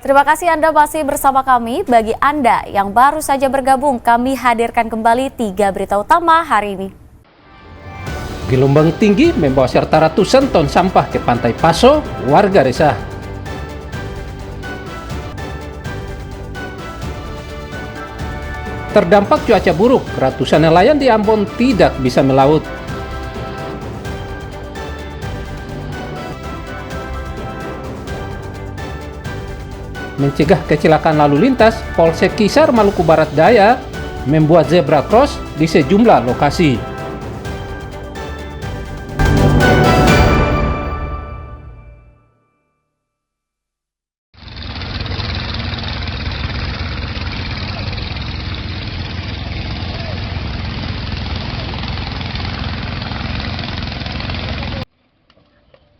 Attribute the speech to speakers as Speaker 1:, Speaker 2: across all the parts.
Speaker 1: Terima kasih Anda masih bersama kami. Bagi Anda yang baru saja bergabung, kami hadirkan kembali 3 berita utama hari ini.
Speaker 2: Gelombang tinggi membawa serta ratusan ton sampah ke pantai Paso, warga resah. Terdampak cuaca buruk, ratusan nelayan di Ambon tidak bisa melaut. Mencegah kecelakaan lalu lintas, Polsek Kisar Maluku Barat Daya membuat zebra cross di sejumlah lokasi.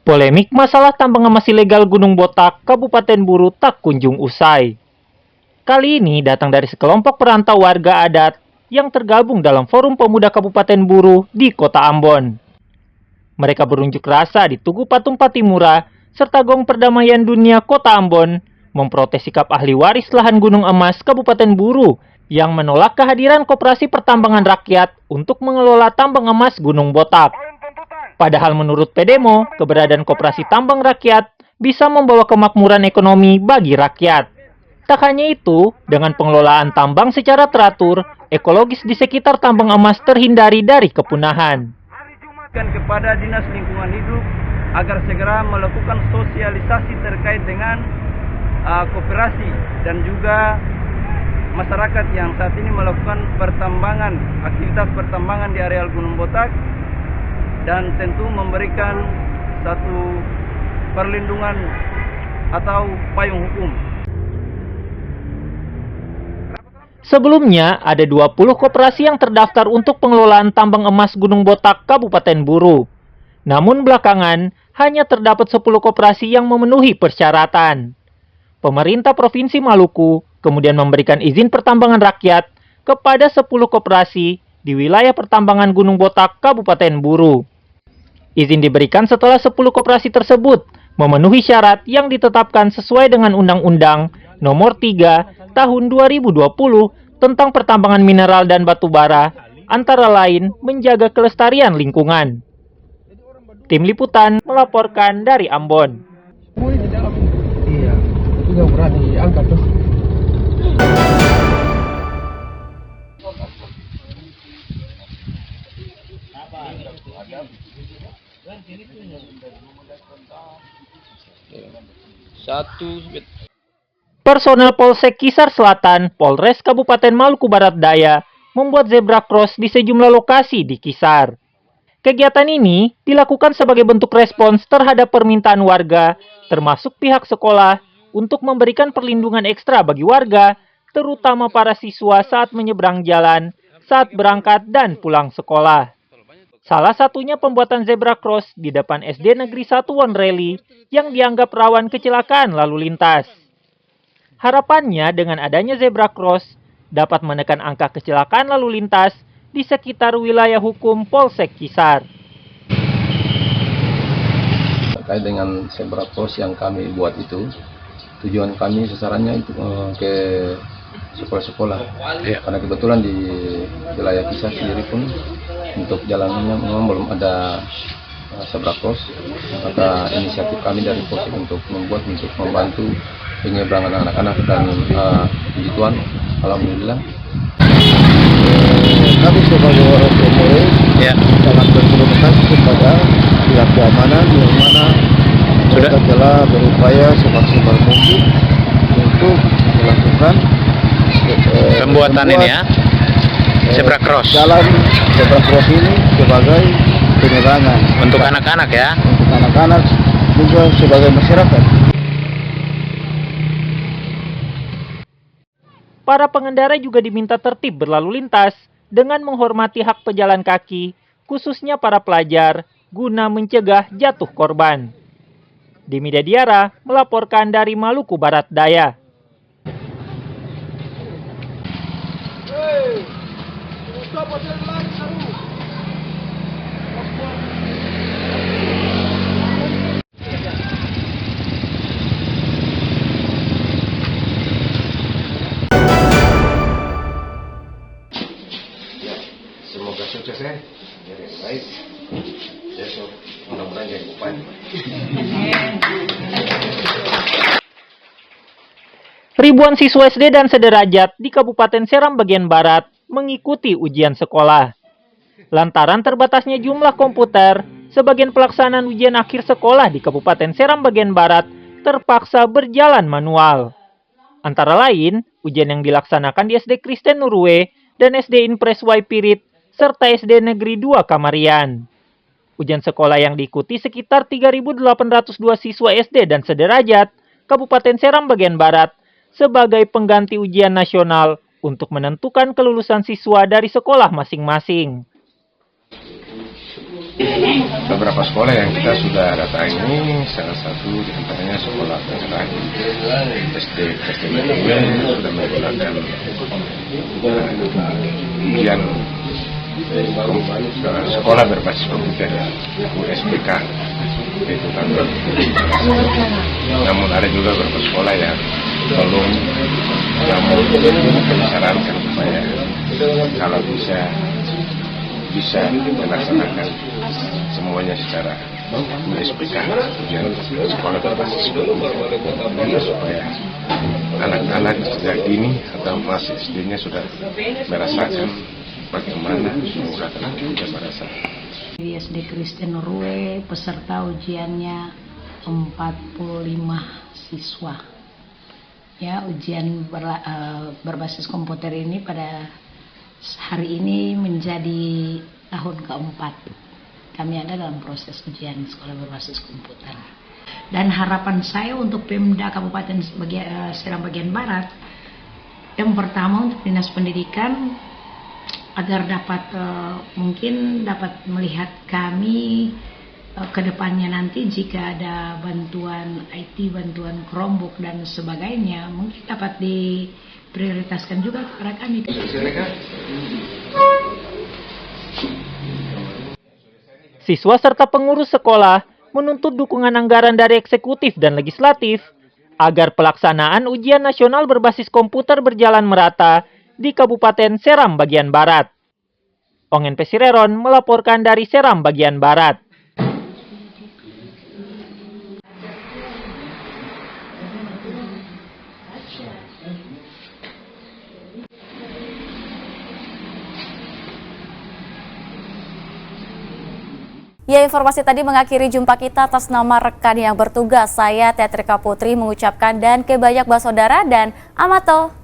Speaker 3: Polemik masalah tambang emas ilegal Gunung Botak, Kabupaten Buru tak kunjung usai. Kali ini datang dari sekelompok perantau warga adat yang tergabung dalam Forum Pemuda Kabupaten Buru di Kota Ambon. Mereka berunjuk rasa di Tugu Patung Patimura serta Gong Perdamaian Dunia Kota Ambon memprotes sikap ahli waris lahan Gunung Emas Kabupaten Buru yang menolak kehadiran Koperasi Pertambangan Rakyat untuk mengelola tambang emas Gunung Botak. Padahal menurut Pedemo, keberadaan Koperasi Tambang Rakyat bisa membawa kemakmuran ekonomi bagi rakyat. Tak hanya itu, dengan pengelolaan tambang secara teratur, ekologis di sekitar tambang emas terhindari dari kepunahan.
Speaker 4: Kepada Dinas Lingkungan Hidup agar segera melakukan sosialisasi terkait dengan koperasi dan juga masyarakat yang saat ini melakukan aktivitas pertambangan di areal Gunung Botak, dan tentu memberikan satu perlindungan atau payung hukum.
Speaker 3: Sebelumnya, ada 20 koperasi yang terdaftar untuk pengelolaan tambang emas Gunung Botak, Kabupaten Buru. Namun belakangan, hanya terdapat 10 koperasi yang memenuhi persyaratan. Pemerintah Provinsi Maluku kemudian memberikan izin pertambangan rakyat kepada 10 koperasi di wilayah pertambangan Gunung Botak, Kabupaten Buru. Izin diberikan setelah 10 koperasi tersebut memenuhi syarat yang ditetapkan sesuai dengan Undang-Undang Nomor 3 Tahun 2020 tentang pertambangan mineral dan batu bara, antara lain menjaga kelestarian lingkungan. Tim Liputan melaporkan dari Ambon.
Speaker 2: Iya, itu nggak berani diangkat tuh.
Speaker 3: Personel Polsek Kisar Selatan, Polres Kabupaten Maluku Barat Daya, membuat zebra cross di sejumlah lokasi di Kisar. Kegiatan ini dilakukan sebagai bentuk respons terhadap permintaan warga, termasuk pihak sekolah, untuk memberikan perlindungan ekstra bagi warga, terutama para siswa saat menyeberang jalan, saat berangkat dan pulang sekolah. Salah satunya pembuatan zebra cross di depan SD Negeri 1 Wonreli yang dianggap rawan kecelakaan lalu lintas. Harapannya dengan adanya zebra cross dapat menekan angka kecelakaan lalu lintas di sekitar wilayah hukum Polsek Kisar.
Speaker 5: Terkait dengan zebra cross yang kami buat itu, tujuan kami sasarannya itu ke sekolah-sekolah. Karena kebetulan di wilayah Kisar sendiri pun untuk jalannya memang belum ada zebra cross, maka inisiatif kami dari Polsek untuk membantu penyeberangan anak-anak dan puji Tuhan, alhamdulillah.
Speaker 6: Kami sebagai orang Polres sangat berterima kasih kepada pihak keamanan yang mana mereka telah berupaya semaksimal mungkin untuk melakukan
Speaker 7: pembuatan ini ya, zebra cross.
Speaker 6: Jalan zebra cross ini sebagai penyeberangan
Speaker 7: untuk anak-anak ya,
Speaker 6: untuk anak-anak juga sebagai masyarakat.
Speaker 3: Para pengendara juga diminta tertib berlalu lintas dengan menghormati hak pejalan kaki, khususnya para pelajar, guna mencegah jatuh korban. Demi Dediara melaporkan dari Maluku Barat Daya.
Speaker 5: selesai, jadi baik. Besok mudah-mudahan jadi bupati.
Speaker 3: Ribuan siswa SD dan sederajat di Kabupaten Seram bagian Barat mengikuti ujian sekolah. Lantaran terbatasnya jumlah komputer, sebagian pelaksanaan ujian akhir sekolah di Kabupaten Seram bagian Barat terpaksa berjalan manual. Antara lain, ujian yang dilaksanakan di SD Kristen Nurwe dan SD Impres Waipirit serta SD Negeri 2 Kamarian. Ujian sekolah yang diikuti sekitar 3.802 siswa SD dan sederajat Kabupaten Seram bagian Barat sebagai pengganti ujian nasional untuk menentukan kelulusan siswa dari sekolah masing-masing.
Speaker 5: Beberapa sekolah yang kita sudah datangi, salah satu di antaranya sekolah Pengerang SD sudah menggunakan ujian sekolah berbasis komputer USBK itu kan. Namun ada juga beberapa sekolah yang belum, namun kami sarankan supaya kalau bisa melaksanakan semuanya secara USBK, ujian sekolah berbasis komputer, supaya anak-anak sejak dini atau masih SD-nya sudah merasakan bagaimana menggunakan dan merasa.
Speaker 8: Di SD Kristen Nurwe peserta ujiannya 45 siswa. Ya, ujian berbasis komputer ini pada hari ini menjadi tahun keempat. Kami ada dalam proses ujian sekolah berbasis komputer. Dan harapan saya untuk Pemda Kabupaten Seram bagian Barat, yang pertama untuk Dinas Pendidikan, agar dapat mungkin dapat melihat kami ke depannya nanti jika ada bantuan IT, bantuan Chromebook dan sebagainya, mungkin dapat diprioritaskan juga kepada kami.
Speaker 3: Siswa serta pengurus sekolah menuntut dukungan anggaran dari eksekutif dan legislatif agar pelaksanaan ujian nasional berbasis komputer berjalan merata di Kabupaten Seram bagian Barat. Ongen Pesireron melaporkan dari Seram bagian Barat.
Speaker 1: Ya, informasi tadi mengakhiri jumpa kita. Atas nama rekan yang bertugas, saya Teatrika Putri mengucapkan dan kebanyak saudara dan Amato.